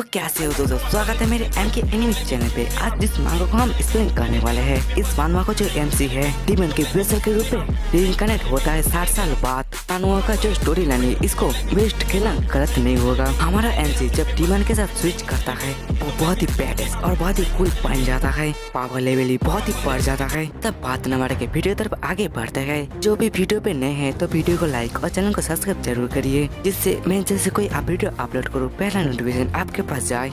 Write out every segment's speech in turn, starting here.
तो कैसे हो दोस्तों, स्वागत है मेरे एम के एनिमी चैनल पे। आज जिस मांगो को हम एक्सप्लेन करने वाले हैं, इस मानवा को जो एमसी है डीमन के वेसल के रूप में रीइंकार्नेट होता है 60 साल बाद। मानवा का जो स्टोरी लाइन है, इसको वेस्ट खेलना गलत नहीं होगा। हमारा एमसी जब डीमन के साथ स्विच करता है वो बहुत ही बैडेस और बहुत ही कूल बन जाता है। पावर लेवल ही बहुत ही बढ़ जाता है। तब बात न बढ़ के वीडियो तरफ आगे बढ़ते हैं। जो भी वीडियो पे नए हैं तो वीडियो को लाइक और चैनल को सब्सक्राइब जरूर करिए, जिससे मैं जैसे कोई आप वीडियो अपलोड करूँ पहला नोटिफिकेशन आपके पास जाए।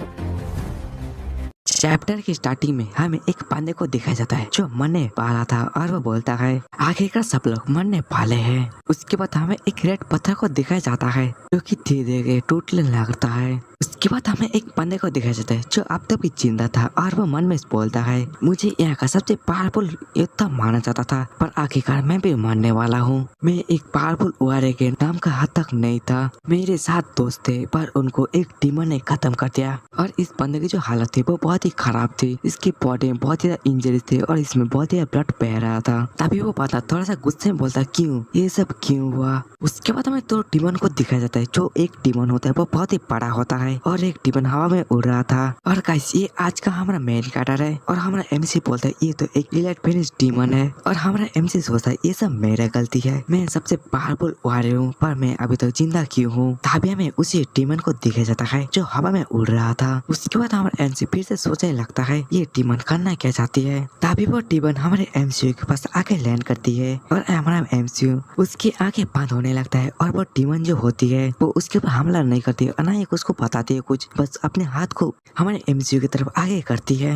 चैप्टर की स्टार्टिंग में हमें एक पांडे को दिखाया जाता है जो मरने वाला था और वो बोलता है आखिरकार सब लोग मरने वाले हैं। उसके बाद हमें एक रेड पत्थर को दिखाया जाता है जो कि धीरे धीरे टूटने लगता है। उसके बाद हमें एक बंदे को दिखाया जाता है जो अब तक भी जिंदा था और वो मन में बोलता है मुझे यहाँ का सबसे पावरफुल योद्धा माना जाता था, पर आखिरकार मैं भी मरने वाला हूँ। मैं एक पावरफुल वारियर के नाम का हद तक नहीं था। मेरे साथ दोस्त थे पर उनको एक डीमन ने खत्म कर दिया। और इस बंदे की जो हालत थी वो बहुत ही खराब थी। इसकी बॉडी में बहुत ही इंजरीज थे और इसमें बहुत ही ब्लड बह रहा था। तभी वो पता थोड़ा सा गुस्से में बोलता क्यों ये सब क्यों हुआ। उसके बाद हमें दो डीमन को दिखाया जाता है। जो एक डीमन होता है वो बहुत ही बड़ा होता है और एक डीमन हवा में उड़ रहा था। और गाइस ये आज का हमारा मेन कैरेक्टर है और हमारा एमसी बोलता है ये तो एक इलाइट फिनिश डीमन है। और हमारा एमसी सोचता है ये सब मेरा गलती है, मैं सबसे पावरफुल वारियर हूँ पर मैं अभी तक जिंदा क्यों हूँ। तभी हमें उसी डीमन को दिखाया जाता है जो हवा में उड़ रहा था। उसके बाद हमारा एमसी फिर से सोचने लगता है ये डीमन करना क्या चाहती है। तभी वो डीमन हमारे एमसीयू के पास आके लैंड करती है और हमारा एमसीयू उसकी आंखें बंद होने लगता है। और वो डीमन जो होती है वो उसके ऊपर हमला नहीं करती है, ना ही उसको बताती है कुछ, बस अपने हाथ को हमारे एमसीयू की तरफ आगे करती है।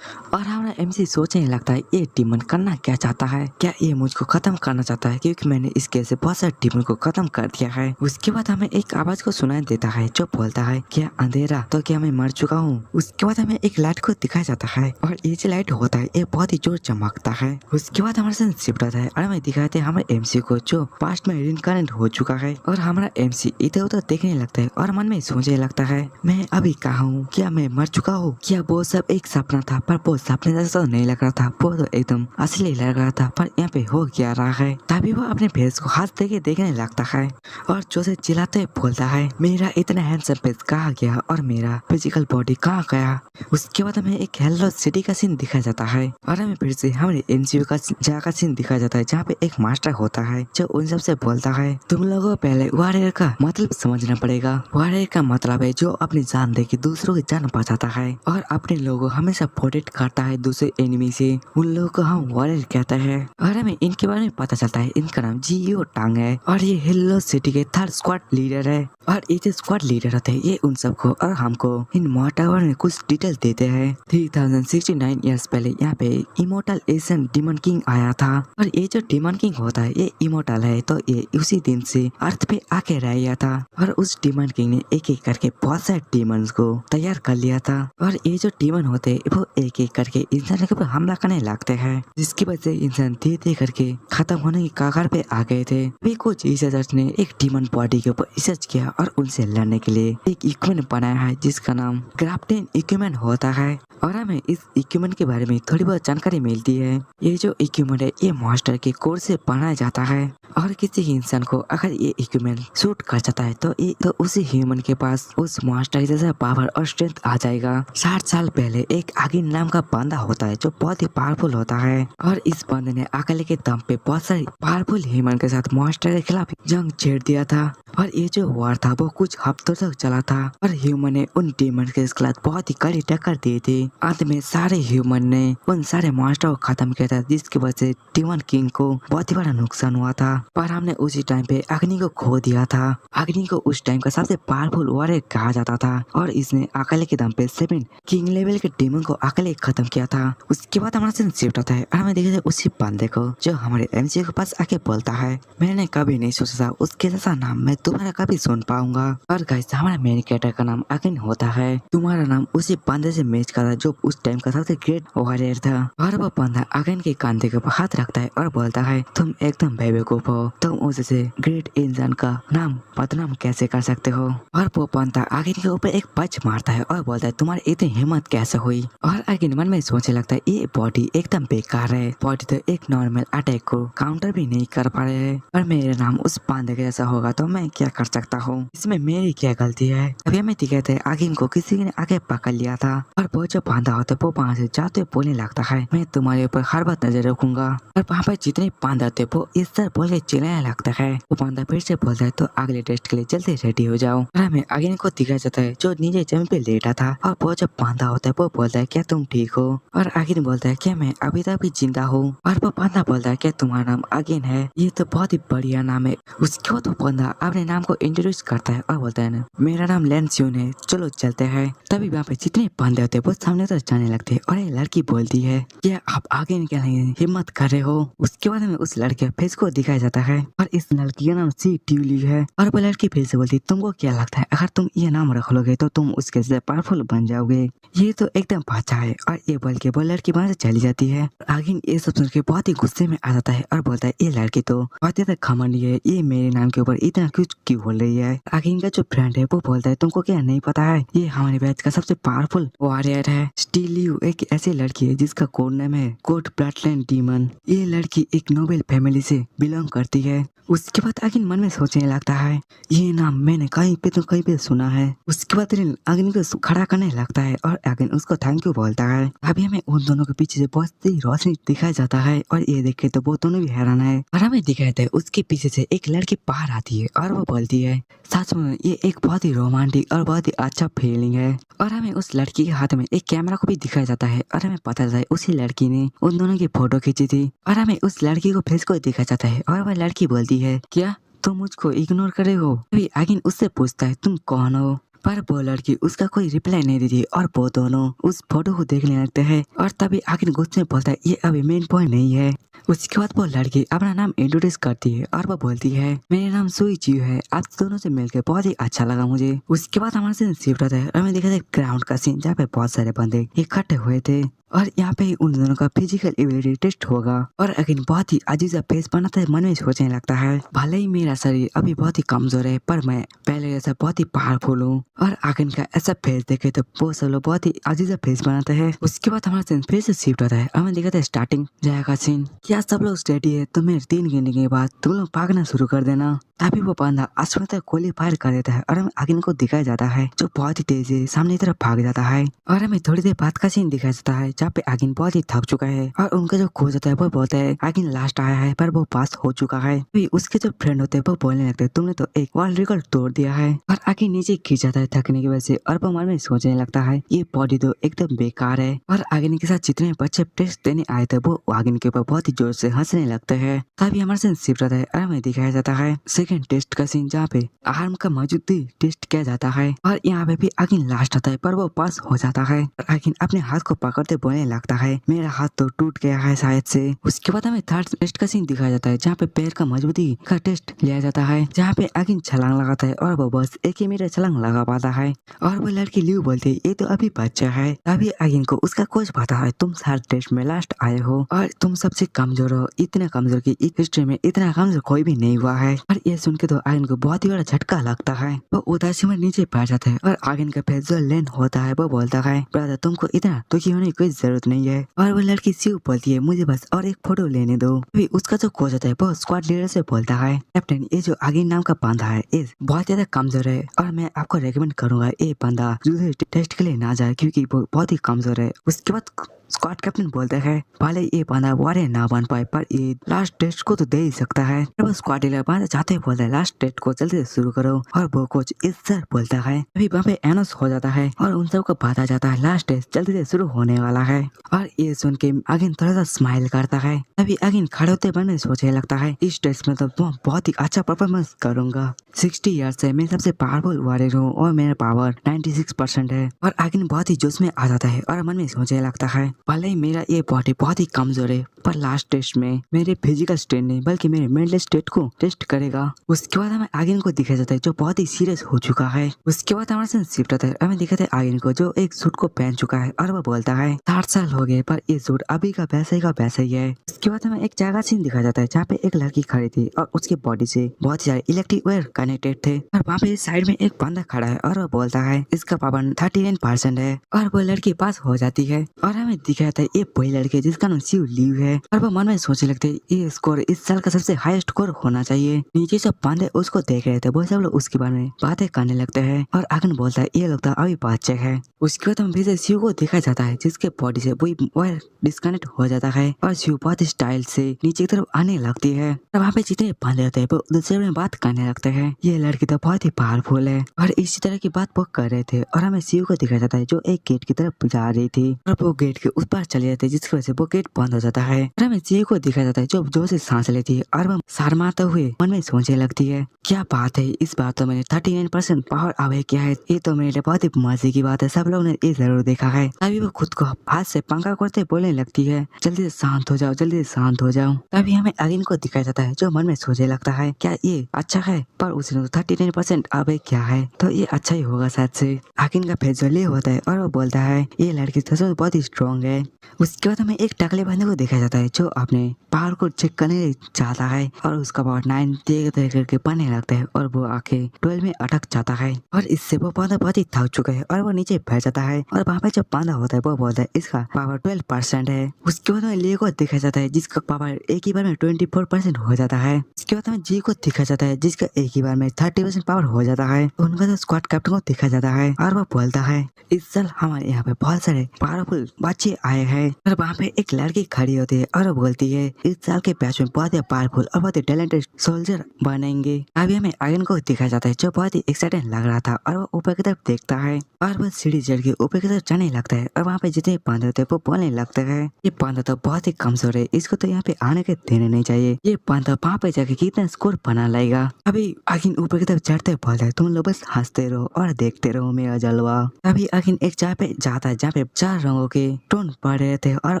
और हमारा एमसी सोचने लगता है ये डीमन करना क्या चाहता है, क्या ये मुझको खत्म करना चाहता है, क्योंकि मैंने इसके से बहुत सारे डीमन को खत्म कर दिया है। उसके बाद हमें एक आवाज को सुनाई देता है जो बोलता है क्या अंधेरा, तो क्या मैं मर चुका हूँ। उसके बाद हमें एक लाइट को दिखाया जाता है और ये जो लाइट होता है ये बहुत ही जोर चमकता है। उसके बाद हमारे साथ शिफ्ट होता है और हमें दिखाते हैं हमारे एमसी को जो पास्ट में रीइंकार्नेट हो चुका है। और हमारा एमसी इधर उधर देखने लगता है और मन में सोचने लगता है मैं अभी कहाँ हूँ, क्या मैं मर चुका हूँ, क्या वो सब एक सपना था। पर वो सपने जैसा तो नहीं लग रहा था, वो तो एकदम असली लग रहा था। पर यहाँ पे हो क्या रहा है। तभी वो अपने फेस को हाथ देके देखने लगता है और जो से चिल्लाते बोलता है मेरा इतना हैंडसम फेस कहाँ गया और मेरा फिजिकल बॉडी कहाँ गया। उसके बाद हमें एक हेलो सिटी का सीन दिखाया जाता है और हमें फिर से हमारे एमसीयू का जगह का सीन दिखाया जाता है जहाँ पे एक मास्टर होता है जो उन सब से बोलता है तुम लोगों को पहले वारियर का मतलब समझना पड़ेगा। वारियर का मतलब है जो अपनी जान दे के दूसरों की जान बचाता है और अपने लोगों को हमेशा प्रोटेक्ट करता है दूसरे एनिमी से। उन लोगों को हम वारियर कहते हैं। और हमें इनके बारे में पता चलता है इनका नाम जीओ टांग है और ये हेलो सिटी के थर्ड स्क्वाड लीडर है। और ये जो स्क्वाड लीडर होते हैं ये उन सबको और हमको इन मॉटावर में कुछ डिटेल देते हैं। 3069 ईयर्स पहले यहाँ पे इमोर्टल एशियन डीमन किंग आया था और ये जो डीमन किंग होता है ये इमोर्टल है, तो ये उसी दिन से अर्थ पे आके रह गया था। और उस डीमन किंग ने एक एक करके बहुत सारे डीमंस को तैयार कर लिया था और ये जो डीमन होते हैं वो एक एक करके इंसान के ऊपर हमला करने लगते हैं, जिसकी वजह से इंसान धीरे धीरे करके खत्म होने की कगार पे आ गए थे। वे कुछ रिसर्चर्स ने एक डीमन बॉडी के ऊपर रिसर्च किया और उनसे लड़ने के लिए एक इक्विपमेंट बनाया है जिसका नाम ग्राफ्टेन इक्विपमेंट होता है। और हमें इस इक्विपमेंट के बारे में थोड़ी बहुत जानकारी मिलती है। ये जो इक्विपमेंट है ये मॉन्स्टर के कोर से बनाया जाता है और किसी इंसान को अगर ये इक्विपमेंट शूट कर जाता है तो उसी ह्यूमन के पास उस मॉन्स्टर जैसा पावर और स्ट्रेंथ आ जाएगा। 60 साल पहले एक आगिन नाम का बंदा होता है जो बहुत ही पावरफुल होता है और इस बंदे ने अकेले के दम पे बहुत सारे पावरफुल ह्यूमन के साथ मॉन्स्टर के खिलाफ जंग छेड़ दिया था। और ये जो वॉर था वो कुछ हफ्तों तक चला था और ह्यूमन ने उन डीमन के खिलाफ बहुत ही कड़ी टक्कर दी थी। अंत में सारे ह्यूमन ने उन सारे मॉन्स्टर को खत्म किया था, जिसकी वजह से डीमन किंग को बहुत ही बड़ा नुकसान हुआ था। पर हमने उसी टाइम पे अग्नि को खो दिया था। अग्नि को उस टाइम का सबसे पावरफुल वारियर कहा जाता था और इसने अकेले के दम पे 7 किंग लेवल के डीमन को अकेले खत्म किया था। उसके बाद हमारा सीन शिफ्ट होता है और हमें देखते उसी बंदे को जो हमारे एमसीयू के पास आके बोलता है मैंने कभी नहीं सोचा था उसके जैसा नाम मैं तुम्हारा कभी सुन पाऊंगा। और गाइस हमारा मेन कैरेक्टर का नाम अग्नि होता है। तुम्हारा नाम उसी बंदे से मैच करता जो उस टाइम का सबसे ग्रेट वारियर था। और वो बंदा अग्नि के कंधे के ऊपर हाथ रखता है और बोलता है तुम एकदम बेवकूफ हो हो तुम उससे ग्रेट इंसान का नाम बदनाम कैसे कर सकते हो। और वो पांडा आगिन के ऊपर एक पंच मारता है और बोलता है तुम्हारी इतनी हिम्मत कैसे हुई। और आगिन मन में सोचने लगता है ये बॉडी एकदम बेकार है, बॉडी तो एक नॉर्मल अटैक को काउंटर भी नहीं कर पा रहे हैं और मेरा नाम उस पांडे के जैसा होगा तो मैं क्या कर सकता हूँ, इसमें मेरी क्या गलती है। अभी हमें दिखाते हैं आगिन को किसी ने आगे पकड़ लिया था और वो जो पांडा होता है वो वहाँ से जाते हुए बोलने लगता है मैं तुम्हारे ऊपर हर बात नजर रखूंगा। और वहाँ पर जितने पांडा थे वो इस तरह बोल के चिल्लाने लगता है। वो पांडा फिर से बोलता है तो अगले टेस्ट के लिए जल्दी रेडी हो जाओ। और हमें आगिन को दिखाया जाता है जो नीचे जमीन पे लेटा था और वो जो पांडा होता है वो बोलता है क्या तुम ठीक हो। और आगिन बोलता है क्या मैं अभी तक भी जिंदा हूँ। और वो पांडा बोलता है क्या तुम्हारा नाम आगिन है, ये तो बहुत ही बढ़िया नाम है। उसके बाद वो पांडा अपने नाम को इंट्रोड्यूस करता है और बोलता है ना मेरा नाम लैंसियन है, चलो चलते हैं। तभी वहाँ पे जितने पांडे होते हैं वो सामने तरफ जाने लगते हैं और एक लड़की बोलती है क्या आप आगिन के लिए हिम्मत कर रहे हो। उसके बाद में उस लड़के फेस को दिखाया जाता है और इस लड़की का नाम सी ट्यूली है। और वो लड़की फिर से बोलती तुमको क्या लगता है अगर तुम ये नाम रख लोगे तो तुम उसके जैसे पावरफुल बन जाओगे, ये तो एकदम अच्छा है। और ये बोल के वो लड़की वहाँ से चली जाती है। आगिन ये सब सुन के बहुत ही गुस्से में आ जाता है और बोलता है ये लड़की तो बहुत ज्यादा घमंडी है, ये मेरे नाम के ऊपर इतना कुछ क्यों बोल रही है। आगिन का जो फ्रेंड है वो बोलता है तुमको क्या नहीं पता है ये हमारे बैच का सबसे पावरफुल वॉरियर है। स्टीलियो एक ऐसी लड़की है जिसका कोड नेम है कोड ब्लडलाइन डीमन। ये लड़की एक नोबेल फैमिली से बिलोंग करती है। उसके बाद आगिन मन में सोचने लगता है ये नाम मैंने कहीं पे सुना है। उसके बाद आगिन को खड़ा करने लगता है और आगिन उसको थैंक यू बोलता है। अभी हमें उन दोनों के पीछे से बहुत सी रोशनी दिखाया जाता है और ये देखे तो वो दोनों भी हैरान है। और हमें दिखाते हैं उसके पीछे से एक लड़की बाहर आती है और वो बोलती है सच में ये एक बहुत ही रोमांटिक और बहुत ही अच्छा फीलिंग है। और हमें उस लड़की के हाथ में एक कैमरा को भी दिखाया जाता है और हमें पता चलता है उसी लड़की ने उन दोनों की फोटो खींची थी। और हमें उस लड़की को फेस को दिखाया जाता है और वह लड़की बोलती है क्या तुम मुझको इग्नोर करे हो। अभी आगिन उससे पूछता है तुम कौन हो, पर वो लड़की उसका कोई रिप्लाई नहीं देती और वो दोनों उस फोटो को देखने लगते हैं। और तभी आगिन गुस्से में बोलता है ये अभी मेन पॉइंट नहीं है। उसके बाद वो लड़की अपना नाम इंट्रोड्यूस करती है और वो बोलती है मेरा नाम सुई चियो है, आप दोनों से मिलकर बहुत ही अच्छा लगा मुझे। उसके बाद हमारा सीन शिफ्ट होता है और हमें दिखा था ग्राउंड का सीन जहाँ पे बहुत सारे बंदे इकट्ठे हुए थे और यहाँ पे उन दोनों का फिजिकल एबिलिटी टेस्ट होगा। और अगिन बहुत ही अजीब सा फेस बनाता है, मन में सोचने लगता है भले ही मेरा शरीर अभी बहुत ही कमजोर है पर मैं पहले जैसा बहुत ही पावरफुल हूँ। और अगिन का ऐसा फेस देखे तो वो सब लोग बहुत ही अजीब सा फेस बनाते हैं। उसके बाद हमारा सीन फिर से शिफ्ट होता है, हमें दिखाता है स्टार्टिंग जगह का सीन। क्या सब लोग रेडी है तो मेरे 3 गिनने के बाद तुम लोग भागना शुरू कर देना। तभी वो बंदा आसमान तक गोली फायर कर देता है और हमें आगिन को दिखाया जाता है जो बहुत ही तेजी से सामने की तरफ भाग जाता है। और हमें थोड़ी देर बाद का सीन दिखाया जाता है जहाँ पे आगिन बहुत ही थक चुका है और उनका जो खोज होता है वो बोलता है आगिन लास्ट आया है पर वो पास हो चुका है। फिर उसके जो फ्रेंड होते हैं वो बोलने लगते हैं तुमने तो एक वर्ल्ड रिकॉर्ड तोड़ दिया है। और आगिन नीचे गिर जाता है थकने की वजह से और वो मन में सोचने लगता है ये बॉडी तो एकदम बेकार है। और आगिन के साथ जितने बच्चे टेस्ट देने आए थे वो आगिन के ऊपर बहुत ही जोर से हंसने लगते हैं। तभी हमारा सीन शिफ्ट होता है और हमें दिखाया जाता है सेकंड टेस्ट का सीन जहाँ पे आर्म का मौजूदगी टेस्ट किया जाता है। और यहाँ पे भी आगिन लास्ट आता है पर वो पास हो जाता है। और आगिन अपने हाथ को पकड़ते बोलने लगता है मेरा हाथ तो टूट गया है शायद से। उसके बाद हमें थर्ड टेस्ट का सीन दिखाया जाता है जहाँ पे पैर का मजबूती का टेस्ट लिया जाता है जहाँ पे आगिन छलांग लगाता है और वो बस 1 ही मीटर छलांग लगा पाता है। और वो लड़की लियू बोलती है ये तो अभी बच्चा है। तभी आगिन को उसका कोच पता है तुम हर टेस्ट में लास्ट आए हो और तुम सबसे कमजोर हो, इतना कमजोर की हिस्ट्री में इतना कमजोर कोई भी नहीं हुआ है। और ये सुन के तो आगिन को बहुत ही बड़ा झटका लगता है। वो उदासी में नीचे बैठ जाता है और आगिन का फेस जो लेन होता है वो बोलता है ब्रदर तुमको इतना दुखी होने की कोई जरूरत नहीं है। और वो लड़की सिर्फ बोलती है मुझे बस और एक फोटो लेने दो। अभी उसका जो कोच होता है वो स्क्वाड लीडर से बोलता है कैप्टन ये जो आगिन नाम का बंदा है ये बहुत ज्यादा कमजोर है और मैं आपको रेकमेंड करूंगा ये बंदा दूसरे टेस्ट के लिए ना जाए क्योंकि वो बहुत ही कमजोर है। उसके बाद स्क्वाड कैप्टन बोलता है भले ये बंदा वॉरियर ना बन पाए पर ये लास्ट टेस्ट को तो दे ही सकता है। वो स्क्वाड लीडर बंदा चाहते बोलता है लास्ट टेस्ट को जल्दी से शुरू करो। और वो कोच इस सर बोलता है अभी वहाँ पे एनोस हो जाता है और उन सबको पता जाता है लास्ट टेस्ट जल्दी से शुरू होने वाला है। और ये सुन के आगिन थोड़ा सा स्माइल करता है। अभी आगिन खड़े होते मन में सोचने लगता है इस टेस्ट में तो बहुत ही अच्छा परफॉर्मेंस करूंगा। 60 ईयर्स से मैं सबसे पावरफुल वॉरियर हूँ और और मेरा पावर 96% है। और आगिन बहुत ही जोश में आ जाता है और मन में सोचने लगता है भले ही मेरा ये बॉडी बहुत ही कमजोर है पर लास्ट टेस्ट में मेरे फिजिकल स्टेट नहीं बल्कि मेरे मेंटल स्टेट को टेस्ट करेगा। उसके बाद हमें आगिन को दिखाया जाता है जो बहुत ही सीरियस हो चुका है। उसके बाद हमारे साथ शिफ्ट होता है, हमें दिखाते हैं आगिन को जो एक सूट को पहन चुका है और वो बोलता है 60 साल हो गए पर ये सूट अभी का वैसा ही है। उसके बाद हमें एक जगह सीन दिखाया जाता है जहाँ पे एक लड़की खड़ी थी और उसके बॉडी से बहुत ही सारे इलेक्ट्रिक वायर कनेक्टेड थे और वहाँ पे साइड में एक बंदा खड़ा है और वो बोलता है इसका पावर 39% है और वो लड़की पास हो जाती है। और हमें दिखाया जाता है ये वही लड़की जिसका नाम शिव लीव है और वो मन में सोचने लगते हैं ये स्कोर इस साल का सबसे हाईएस्ट स्कोर होना चाहिए। नीचे सब बंदे उसको देख रहे थे, वो सब लोग उसके बारे में बातें करने लगते हैं और आगन बोलता है ये लोग तो अभी बच्चे है। उसके बाद हम फिर से शिव को देखा जाता है जिसके बॉडी से वही वायर डिस्कनेक्ट हो जाता है और शिव बहुत स्टाइल से नीचे की तरफ आने लगती है और वहाँ पे जितने बंदे होते हैं वो दूसरे में बात करने लगते हैं ये लड़की तो बहुत ही पावरफुल है और इसी तरह की बात वो कर रहे थे। और हमें शिव को दिखाया जाता है जो एक गेट की तरफ जा रही थी और वो गेट के उस पार चले जाते हैं जिसकी वजह से वो गेट बंद हो जाता है। और हमें शिव को दिखाया जाता है जो जोर से सांस लेती है और वो शर्माते हुए मन में सोचने लगती है क्या बात है इस बार तो मैंने 39% पावर अवे किया है, ये तो मेरे लिए बहुत ही मजे की बात है, सब लोगों ने ये जरूर देखा है। तभी वो खुद को हाथ से पंखा करते बोलने लगती है जल्दी से शांत हो जाओ, जल्दी से शांत हो जाओ। तभी हमें अगिन को दिखाया जाता है जो मन में सोचने लगता है क्या ये अच्छा है पर उसने तो 39% अवे किया है तो ये अच्छा ही होगा शायद से। अगिन का फेस जल्दी होता है और वो बोलता है ये लड़की तो बहुत ही स्ट्रॉन्ग है। उसके बाद हमें एक टकले बंदे को दिखाया जाता है जो अपने पावर को चेक करने चाहता है और उसका पावर 9 करके बनने लगता है और वो आके 12 में अटक जाता है और इससे वो बंदा बहुत ही थक चुका है और वो नीचे बैठ जाता है और वहाँ पे जब बंदा होता है वो बोलता है इसका पावर 12% है। उसके बाद हमें ले को दिखाया जाता है जिसका पावर एक ही बार में 24% हो जाता है। उसके बाद हमें जी को दिखाया जाता है जिसका एक ही बार में 30% पावर हो जाता है। उनका तो स्क्वाड कैप्टन को दिखाया जाता है और वो बोलता है इस साल हमारे यहाँ पे बहुत सारे पावरफुल बच्चे आए हैं और वहाँ पे एक लड़की खड़ी होती है और वो बोलती है इस साल के बैच में बहुत ही पावरफुल और बहुत ही टैलेंटेड सोल्जर बनेंगे। अभी हमें आयन को दिखाया जाता है जो बहुत ही एक्साइटेड लग रहा था और वो ऊपर की तरफ देखता है और वो सीढ़ी चढ़ के ऊपर की तरफ जाने लगता है और वहाँ पे जितने बंदे होते हैं वो बोलने लगते हैं ये बंदा तो बहुत ही कमजोर है, इसको तो यहाँ पे आने के देने नहीं चाहिए, ये बंदा वहाँ पे जाके कितना स्कोर बना लाएगा। अभी आगिन ऊपर की तरफ चढ़ते बोलता है तुम लोग बस हंसते रहो और देखते रहो मेरा जलवा। अभी आगिन एक जगह पे जाता है जहाँ पे 4 रंगों के टोन पड़ रहे थे और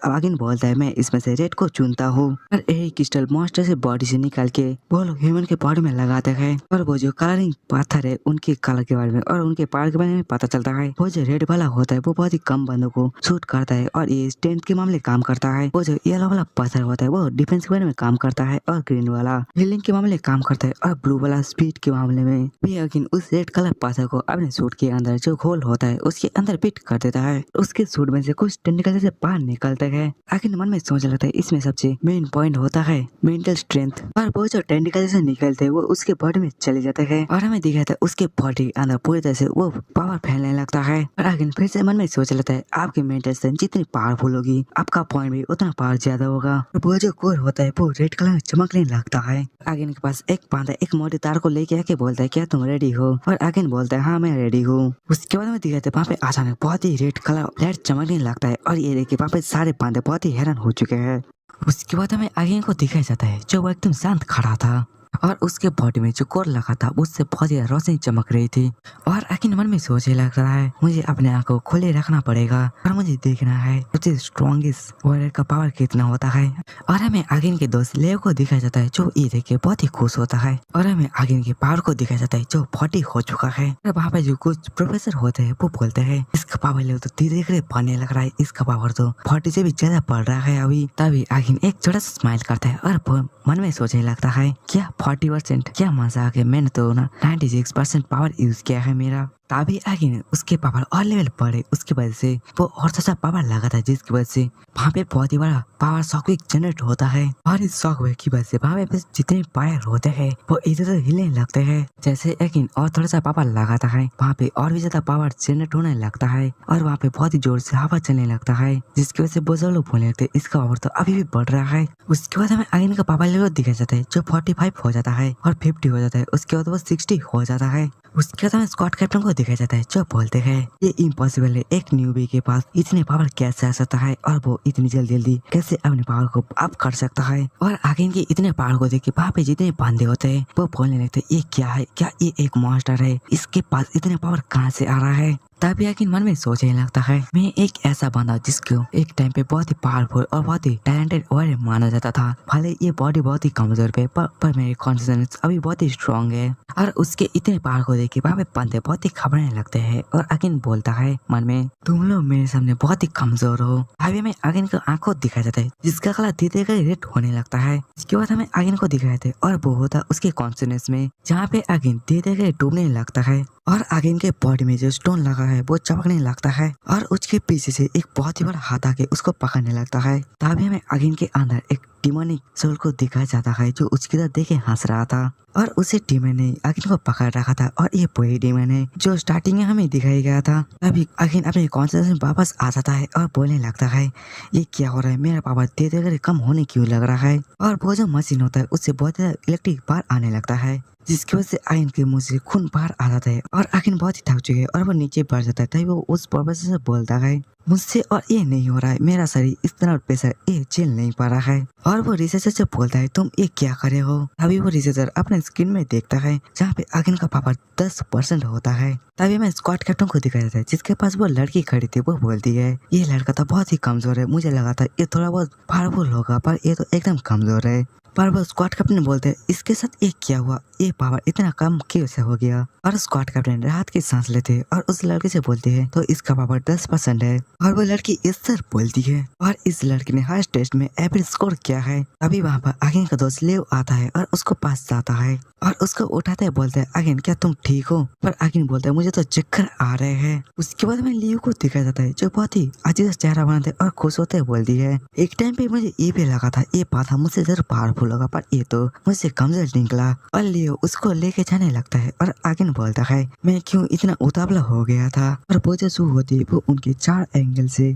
आगिन बोलता है मैं इसमें से रेड को चुनता हूँ और यही क्रिस्टल मॉन्स्टर से बॉडी से निकाल के वो लोग ह्यूमन के बॉडी में लगाते हैं और वो जो कलरिंग पत्थर है उनके कलर के बारे में और उनके पावर के बारे में पता चलता है। वो जो रेड वाला होता है वो बहुत ही कम बंदों को शूट करता है और ये स्ट्रेंथ के मामले काम करता है। वो जो येलो वाला पत्थर होता है वो डिफेंस के बारे में काम करता है और ग्रीन वाला हीलिंग के मामले काम करता है और ब्लू वाला स्पीड के मामले में भी अगिन उस रेड कलर पत्थर को अपने सूट के अंदर जो होल होता है उसके अंदर फिट कर देता है। उसके सूट में से कुछ टेंटिकल जैसे बाहर निकलते हैं। आखिर मन में सोचने लगता है इसमें सबसे मेन पॉइंट होता है मेंटल स्ट्रेंथ और वो जो टेंटिकल जैसे निकलते हैं वो उसके बॉडी में चले जाते हैं और हमें दिखाता है उसके बॉडी अंदर पूरी तरह से वो पावर फैलने लगता है। और आगे फिर से मन में सोचने लगता है आपकी मेंटल स्ट्रेंथ जितनी पावरफुल होगी आपका पॉइंट भी उतना पावर ज्यादा होगा। और वो जो कोर होता है वो रेड कलर में चमकने लगता है। आगे के पास एक बंदा एक मोटी तार को लेके आके बोलता है क्या तुम रेडी हो और आगे बोलता है हाँ मैं रेडी हूँ। उसके बाद में दिखाते वहाँ पे अचानक बहुत ही रेड कलर लाइट चमकने लगता है और ये देखिए वहाँ पे सारे बंदे बहुत ही हैरान हो चुके हैं। उसके बाद हमें आगे को दिखाया जाता है जो वो एकदम शांत खड़ा था और उसके बॉडी में जो कोर लगा था उससे बहुत ही रोशनी चमक रही थी और आखिर मन में सोचने लग रहा है मुझे अपने आंखों को खोले रखना पड़ेगा और मुझे देखना है सबसे स्ट्रॉन्गेस्ट वॉरियर का पावर कितना होता है। और हमें आगिन के दोस्त लेव को दिखाया जाता है जो ये देख के बहुत ही खुश होता है और हमें आगिन के पावर को दिखाया जाता है जो 40 हो चुका है। और वहाँ पे जो कुछ प्रोफेसर होते हैं वो बोलते हैं इसका पावर लेवल तो धीरे धीरे बढ़ने लग रहा है, इसका पावर तो 40 से भी ज्यादा बढ़ रहा है अभी। तभी आगिन एक छोटा सा स्माइल करता है और मन में सोचने लगता है क्या 40% क्या मजाक है, मैंने तो ना 96% पावर यूज किया है मेरा। तभी आगे उसके पावर और लेवल बढ़े उसकी वजह से वो और अच्छा पावर लगा था जिसकी वजह से वहाँ पे बहुत ही बड़ा पावर शॉकवेव जनरेट होता है और इस शॉकवेव की वजह से वहाँ पे जितने वायर होते हैं वो इधर उधर हिलने लगते हैं। जैसे एक और थोड़ा सा पावर लगाता है वहाँ पे और भी ज्यादा पावर जनरेट होने लगता है और वहाँ पे बहुत ही जोर से हवा चलने लगता है जिसकी वजह से बहुत लोग बोलने लगते हैं इसका पावर तो अभी भी बढ़ रहा है। उसके बाद हमें आगे का पावर लेवल दिखाया जाता है जो 45 हो जाता है और 50 हो जाता है, उसके बाद वो 60 हो जाता है उसके बाद हमें स्क्वाड कैप्टन को दिखाया जाता है जो बोलते हैं ये इम्पॉसिबल है, एक न्यूबी के पास इतने पावर कैसे आ सकता है और वो इतनी जल्दी जल्दी कैसे अपने पावर को अप कर सकता है। और आगे इनके इतने पावर को देख के वहाँ पे जितने बंदे होते हैं वो बोलने लगते हैं ये क्या है, क्या ये एक मॉन्स्टर है, इसके पास इतने पावर कहाँ से आ रहा है। तभी आखिर मन में सोचने लगता है मैं एक ऐसा बंदा जिसको एक टाइम पे बहुत ही पावरफुल और बहुत ही टैलेंटेड और माना जाता था। भले ये बॉडी बहुत ही कमजोर पे पर मेरे कॉन्फिडेंस अभी बहुत ही स्ट्रांग है। और उसके इतने पावर को देख के वहाँ पे बंदे बहुत ही घबराने लगते हैं और अगिन बोलता है मन में तुम लोग मेरे सामने बहुत ही कमजोर हो। अभी हमें अगिन को आंखों दिखाया जाता है जिसका कलर धीरे धीरे रेड होने लगता है। इसके बाद हमें अगिन को दिखाया जाता है और वो होता उसके कॉन्फिडेंस में जहाँ पे अगिन धीरे धीरे डूबने लगता है और आगे इनके बॉडी में जो स्टोन लगा है वो चमकने लगता है और उसके पीछे से एक बहुत ही बड़ा हाथ आके उसको पकड़ने लगता है। तभी हमें आगे के अंदर एक डिमोनिक सोल को दिखाया जाता है जो उसकी तरफ देखे हंस रहा था और उसे डीमन ने अगिन को पकड़ रखा था और ये वही डीमन है जो स्टार्टिंग में हमें दिखाया गया था। अभी अगिन अपने कॉन्सेंट्रेशन वापस आ जाता है और बोलने लगता है ये क्या हो रहा है, मेरा पावर धीरे धीरे कम होने क्यों लग रहा है। और वो जो मशीन होता है उससे बहुत ज्यादा इलेक्ट्रिक बाहर आने लगता है जिसकी वजह से आगिन के मुंह से खून बाहर आ जाता है और आगिन बहुत ही थक चुके है और वो नीचे बढ़ जाता है। तभी वो उस प्रोफेसर से बोलता है मुझसे और ये नहीं हो रहा है, मेरा शरीर इस तरह प्रेशर ये झेल नहीं पा रहा है। और वो रिसर्चर से बोलता है तुम ये क्या करे हो। अभी वो रिसर्चर अपने स्क्रीन में देखता है जहाँ पे आगिन का पावर 10% होता है। तभी मैं स्क्वाड कैप्टन को दिखाया जाता है जिसके पास वो लड़की खड़ी थी। वो बोलती है ये लड़का तो बहुत ही कमजोर है, मुझे लगा था ये थोड़ा बहुत पावरफुल होगा पर ये तो एकदम कमजोर है। पर वो स्क्वाड कैप्टन बोलते हैं इसके साथ ये क्या हुआ, ये पावर इतना कम क्यों से हो गया। और स्क्वाड कैप्टन राहत की सांस लेते हैं और उस लड़के से बोलते हैं तो इसका पावर 10% है। और वो लड़की इस तरह बोलती है और इस लड़की ने हाईएस्ट टेस्ट में एवरेज स्कोर किया है। अभी वहाँ पर आगिन का दोस्त लेव आता है और उसको पास जाता है और उसको उठाते है बोलते हैं आगिन क्या तुम ठीक हो। पर आगिन बोलता है मुझे तो चक्कर आ रहे हैं। उसके बाद में लियो को दिखाया जाता है जो बहुत ही अजीब चेहरा बनाते और खुश होते बोलती है एक टाइम पे मुझे ये भी लगा था ये बात मुझसे जरूर पावरफुल होगा पर ये तो मुझसे कमजोर निकला। और लियो उसको लेके जाने लगता है और आगिन बोलता है मैं क्यों इतना उतावला हो गया था। और वो जो शू होती है वो उनके 4 एंगल से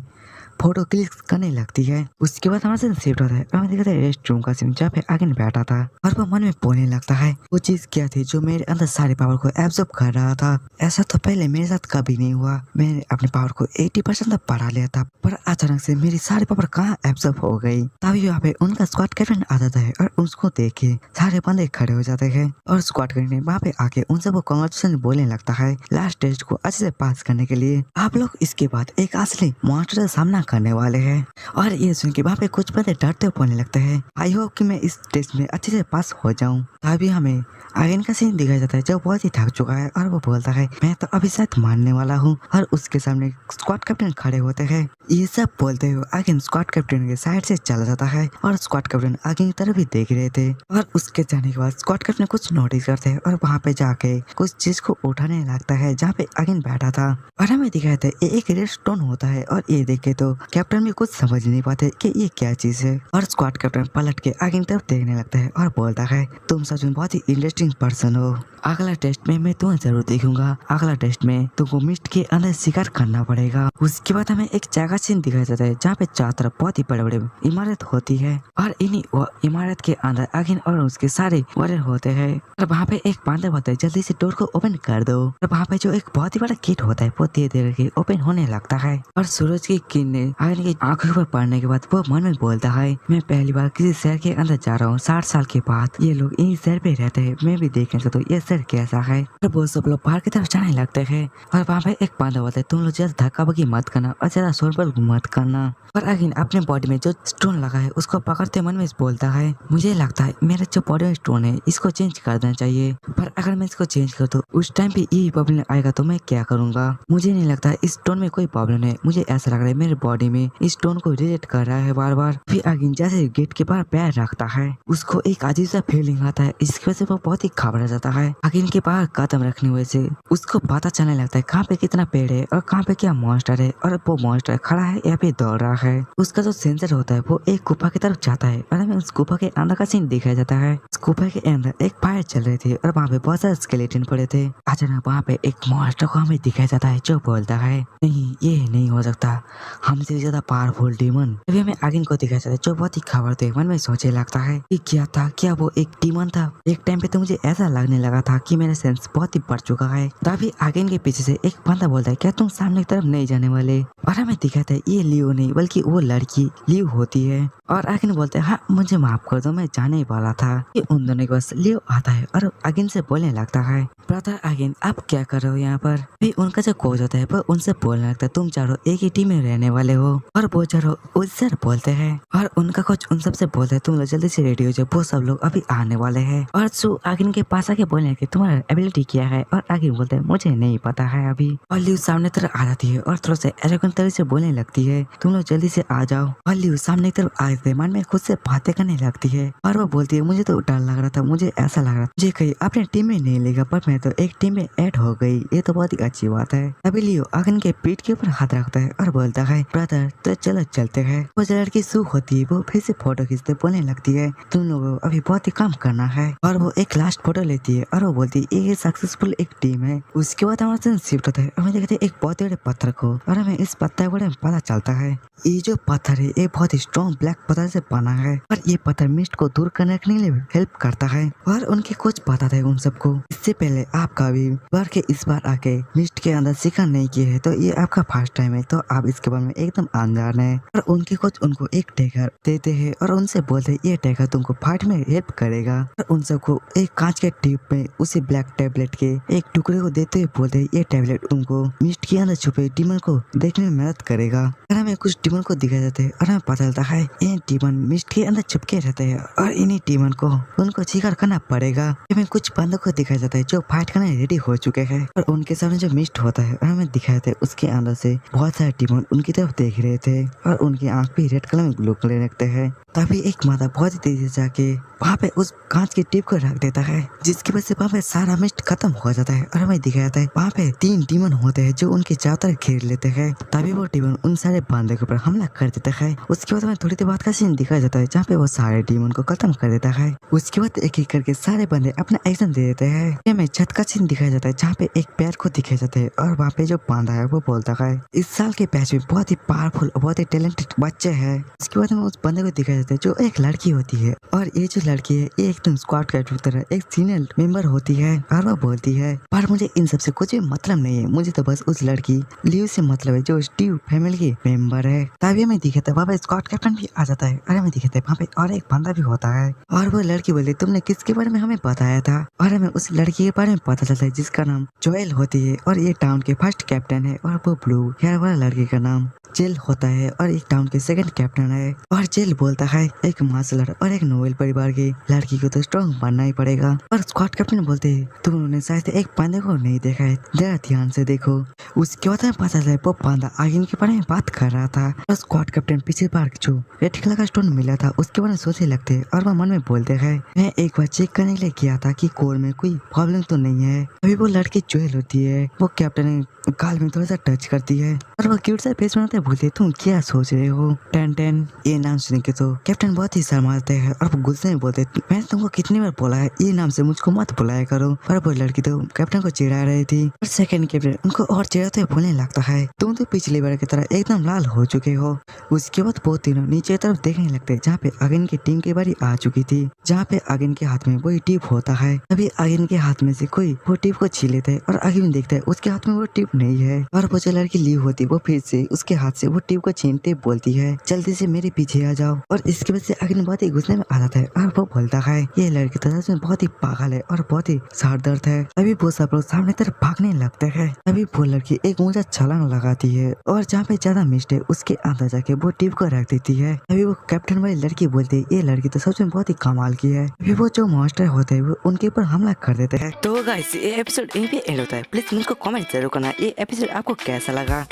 फोटो क्लिक करने लगती है। उसके बाद हमारे साथ शिफ्ट होता है और हमें दिखाता है रेस्ट रूम का सीन जहाँ पे आगिन बैठा था और वो मन में बोलने लगता है वो चीज क्या थी जो मेरे अंदर सारे पावर को एब्जॉर्ब कर रहा था। ऐसा तो पहले मेरे साथ कभी नहीं हुआ, मैंने अपने पावर को 80% तक बढ़ा लिया था पर अचानक से मेरी सारी पावर कहाँ एब्जॉर्ब हो गई। तभी वहाँ पे उनका स्क्वाड कैप्टन आ जाता है और उसको देख के सारे बंदे खड़े हो जाते हैं और स्क्वाड कैप्टन वहाँ पे आके उन सबको कांग्रेचुलेशन बोलने लगता है लास्ट टेस्ट को अच्छे से पास करने के लिए आप लोग इसके बाद एक असली मॉन्स्टर का सामना करने वाले हैं। और ये सुन के वहाँ पे कुछ बंदे डरते बोलने लगते हैं आई होप कि मैं इस टेस्ट में अच्छे से पास हो जाऊं। तभी हमें आगिन का सीन दिखाया जाता है जो बहुत ही थक चुका है और वो बोलता है मैं तो अभी शायद मारने वाला हूँ। और उसके सामने स्क्वाड कैप्टन खड़े होते हैं। ये सब बोलते हुए आगिन स्क्वाड कैप्टन के साइड से चला जाता है और स्क्वाड कैप्टन आगिन की तरफ भी देख रहे थे। और उसके जाने के बाद स्क्वाड कैप्टन कुछ नोटिस करते हैं और वहाँ पे जाके कुछ चीज को उठाने लगता है जहाँ पे आगिन बैठा था। और हमें दिखाया था ये एक रेड स्टोन होता है और ये देखे तो कैप्टन भी कुछ समझ नहीं पाते कि ये क्या चीज है। और स्क्वाड कैप्टन पलट के आगिन तरफ देखने लगता है और बोलता है तुम सच में बहुत ही इंटरेस्टिंग पर्सन हो, अगला टेस्ट में मैं तुम्हें जरूर देखूंगा, अगला टेस्ट में तुमको मिस्ट के अंदर शिकार करना पड़ेगा। उसके बाद हमें एक जगह सीन दिखाया जाता है जहाँ पे चारों तरफ बहुत ही बड़े बड़े इमारत होती है और इन्हीं इमारत के अंदर आगिन और उसके सारे वॉरियर होते हैं। और वहाँ पे एक बंदर होता है जल्दी से डोर को ओपन कर दो। और वहाँ पे जो एक बहुत ही बड़ा गेट होता है वो धीरे धीरे ओपन होने लगता है और सूरज की किरणें आगिन की आंखों पर पड़ने के बाद वो मन में बोलता है मैं पहली बार किसी शहर के अंदर जा रहा हूँ 60 साल के बाद। ये लोग इन्हीं शहर पे रहते हैं, मैं भी देखना चाहता हूँ ये शहर कैसा है। और वो सब लोग बाहर की तरफ जाने लगते हैं और वहाँ पे एक बंदा होता है तुम लोग ज्यादा धक्का बग्गी मत करना और ज्यादा शोरबल मत करना। और आगिन अपने बॉडी में जो स्टोन लगा है उसको पकड़ते मन में बोलता है मुझे लगता है मेरा जो बॉडी में स्टोन है इसको चेंज कर देना चाहिए, पर अगर मैं इसको चेंज कर दूं उस टाइम पे यही प्रॉब्लम आएगा तो मैं क्या करूंगा। मुझे नहीं लगता इस स्टोन में कोई प्रॉब्लम है, मुझे ऐसा लग रहा है मेरे बॉडी में इस स्टोन को रिजेक्ट कर रहा है बार बार। फिर आगिन जैसे गेट के बाहर पैर रखता है उसको एक अजीब सा फीलिंग आता है, इसकी वजह से वो बहुत ही घबरा जाता है। आगिन के बाहर कदम रखने वजह से उसको पता चलने लगता है कहाँ पे कितना पेड़ है और कहाँ पे क्या मॉन्स्टर है और वो मॉन्स्टर खड़ा है या पे दौड़ रहा है। उसका जो सेंसर होता है वो एक गुफा की तरफ जाता है और हमें उस गुफा के अंदर का सीन दिखाया जाता है। उस गुफा के अंदर एक फायर चल रही थी और वहाँ पे बहुत सारे स्केलेटन पड़े थे। अचानक वहाँ पे एक मॉन्स्टर को हमें दिखाया जाता है जो बोलता है नहीं ये नहीं हो सकता, हम से ज्यादा पावरफुल डीमन। अभी हमें आगिन को दिखाया जाता है जो बहुत ही खबरते मन में सोचे लगता है कि क्या था, क्या वो एक डीमन था। एक टाइम पे तो मुझे ऐसा लगने लगा था कि मेरा सेंस बहुत ही बढ़ चुका है। तभी आगिन के पीछे से एक बंदा बोलता है क्या तुम सामने की तरफ नहीं जाने वाले। और हमें दिखाता है ये लियो नहीं बल्कि वो लड़की लियो होती है। और आगिन बोलते हैं हाँ मुझे माफ कर दो, मैं जाने ही वाला था। कि उन दोनों के पास लियो आता है और आगिन से बोलने लगता है ब्रदर आगिन आप क्या कर रहे हो यहाँ पर। फिर उनका जो कोच होता है वो उनसे बोलने लगता है तुम चारों एक ही टीम में रहने वाले हो। और वो चारों उससे बोलते हैं और उनका कोच उन सबसे बोलता है तुम लोग जल्दी से रेडी हो जाओ, वो सब लोग अभी आने वाले हैं। और सु आगिन के पास आके बोलने लगे तुम्हारा एबिलिटी क्या है। और आगिन बोलते हैं मुझे नहीं पता है अभी। और लियो सामने तरफ आ जाती है और थोड़ा सा एरोगेंट तरह से बोलने लगती है तुम लोग जल्दी से आ जाओ। और लियो सामने की तरफ आए मन में खुद से बातें करने लगती है और वो बोलती है मुझे तो डर लग रहा था, मुझे ऐसा लग रहा था मुझे कहीं अपने टीम में नहीं लेगा पर मैं तो एक टीम में ऐड हो गई, ये तो बहुत ही अच्छी बात है। अभी लियो आगिन के पीठ के ऊपर हाथ रखता है और बोलता है ब्रदर तो चलो चलते हैं। वो जो लड़की सू होती है वो फिर से फोटो खींचते बोलने लगती है तुम लोगों को अभी बहुत ही काम करना है। और वो एक लास्ट फोटो लेती है और वो बोलती है ये सक्सेसफुल एक टीम है। उसके बाद हमारा शिफ्ट होता है और हमें देखते हैं एक बहुत बड़े पत्थर को और हमें इस पत्थर के बारे में पता चलता है ये जो पत्थर है ये बहुत ही स्ट्रॉन्ग ब्लैक पत्थर से बना है और ये पत्थर मिस्ट को दूर करने के लिए हेल्प करता है। और उनके कुछ पता था उन सबको इससे पहले आप कभी बार के इस बार आके मिस्ट के अंदर शिकार नहीं किए है तो ये आपका फर्स्ट टाइम है तो आप इसके बारे में एकदम अनजान है। और उनके कुछ उनको एक टैगर देते हैं और उनसे बोलते हैं ये टैगर तुमको फाइट में हेल्प करेगा। और उन सबको एक कांच के ट्यूब में उसी ब्लैक टैबलेट के एक टुकड़े को देते हुए बोलते हैं ये टैबलेट तुमको मिस्ट के अंदर छुपे डीमन को देखने में मदद करेगा। और हमें कुछ डीमन को दिखाए जाते हैं और हमें पता चलता है ये डीमन मिस्ट के अंदर छुपके रहते हैं और इन्हीं डीमन को उनको शिकार करना पड़ेगा। हमें कुछ बंदों को दिखाया जाता है जो फाइट करने रेडी हो चुके हैं और उनके सामने जो मिस्ट होता है और हमें दिखाया जाता है उसके अंदर से बहुत सारे डीमन उनकी तरफ देख रहे थे और उनकी आंख भी रेड कलर में ग्लो करने लगते हैं। तभी एक मादा बहुत ही तेजी से जाके वहाँ पे उस कांच की टिप को रख देता है जिसकी वजह से वहाँ पे सारा मिस्ट खत्म हो जाता है। और हमें दिखाया जाता है वहाँ पे 3 डीमन होते हैं जो उनके चारों तरफ घेर लेते हैं। तभी वो डीमन उन सारे बंदे के ऊपर हमला कर देता है। उसके बाद हमें थोड़ी देर बाद का सीन दिखाया जाता है जहाँ पे वो सारे डीमन को खत्म कर देता है। उसके बाद एक एक करके सारे बंदे अपना एक्शन दे देते हैं। हमें छत का सीन दिखाया जाता है जहाँ पे एक पैर को दिखाया जाता है और वहाँ पे जो बांधा है वो बोलता है इस साल के बैच में बहुत ही पावरफुल और बहुत ही टैलेंटेड बच्चे है। उसके बाद हमें उस बंदे को दिखाया जाता है जो एक लड़की होती है और ये जो लड़की है ये एकदम स्क्वाड का तरह एक सीनियर मेंबर होती है और वो बोलती है पर मुझे इन सबसे कुछ भी मतलब नहीं है, मुझे तो बस उस लड़की लियो से मतलब है जो स्टीव फैमिली की मेंबर है। तभी हमें दिखाता है वहाँ पे स्क्वाड कैप्टन भी आ जाता है और हमें दिखाता है वहाँ पे और एक बंदा भी होता है और वो लड़की बोलती तुमने किसके बारे में हमें बताया था। और हमें उस लड़की के बारे में पता चलता है जिसका नाम जोएल होती है और ये टाउन के फर्स्ट कैप्टन है और वो ब्लू हेयर वाला लड़के का नाम जेल होता है और एक टाउन के सेकंड कैप्टन है। और जेल बोलता है एक मार्शलर और एक नोबेल परिवार की लड़की को तो स्ट्रॉन्ग बनना ही पड़ेगा। और स्क्वाड कैप्टन बोलते हैं तुम लोगों ने शायद एक बंदे को नहीं देखा है, जरा ध्यान से देखो। उसके बाद हमें पता चला वो बंदा आगिन के बारे में बात कर रहा था और स्क्वाड कैप्टन पीछे बार जो रेड कलर का स्टोन मिला था उसके बारे में सोचने लगते हैं और वो मन में बोलते हैं मैं एक बार चेक करने के लिए गया था कि कोर में कोई प्रॉब्लम तो नहीं है। अभी वो लड़की जोएल होती है वो कैप्टन गाल में थोड़ा सा टच करती है और वो क्यूट सा फेस बनाते बोलते तुम क्या सोच रहे हो टेन टेन। ये नाम सुन के तो कैप्टन बहुत ही शर्माते हैं और वो गुस्से में बोलते मैंने तुमको कितनी बार बोला है ये नाम से मुझको मत बुलाया करो। पर वो लड़की तो कैप्टन को चिढ़ा रही थी और सेकंड कैप्टन उनको और चिढ़ाते हुए बोलने लगता है तुम तो पिछली बार की तरह एकदम लाल हो चुके हो। उसके बाद वो तीनों नीचे तरफ देखने लगते जहाँ पे आगिन की टीम की बारी आ चुकी थी जहाँ पे आगिन के हाथ में वही टिप होता है। अभी आगिन के हाथ में से कोई वो टिप को छीन लेता है और आगिन देखता है उसके हाथ में वो टिप नहीं है और वो जो लड़की ली होती वो फिर से उसके हाथ से वो टिप को छीनते बोलती है जल्दी से मेरे पीछे आ जाओ। और इसके वजह से आगिन बहुत ही गुस्से में आ जाता है और वो बोलता है ये लड़की तो सच में बहुत ही पागल है और बहुत ही सर दर्द है। अभी वो सब लोग सामने तरफ भागने लगते हैं। अभी वो लड़की एक ऊंचा छलांग लगाती है और जहाँ पे ज्यादा मिस्ट है उसके अंदर जाके वो टिप को रख देती है। अभी वो कैप्टन वाली लड़की बोलती है ये लड़की तो सच में बहुत ही कमाल की है। अभी वो जो मॉन्स्टर होते हैं वो उनके ऊपर हमला कर देते हैं। तो गाइस ये एपिसोड यहीं पे एंड होता है। प्लीज मुझको कमेंट जरूर करना ये एपिसोड आपको कैसा लगा।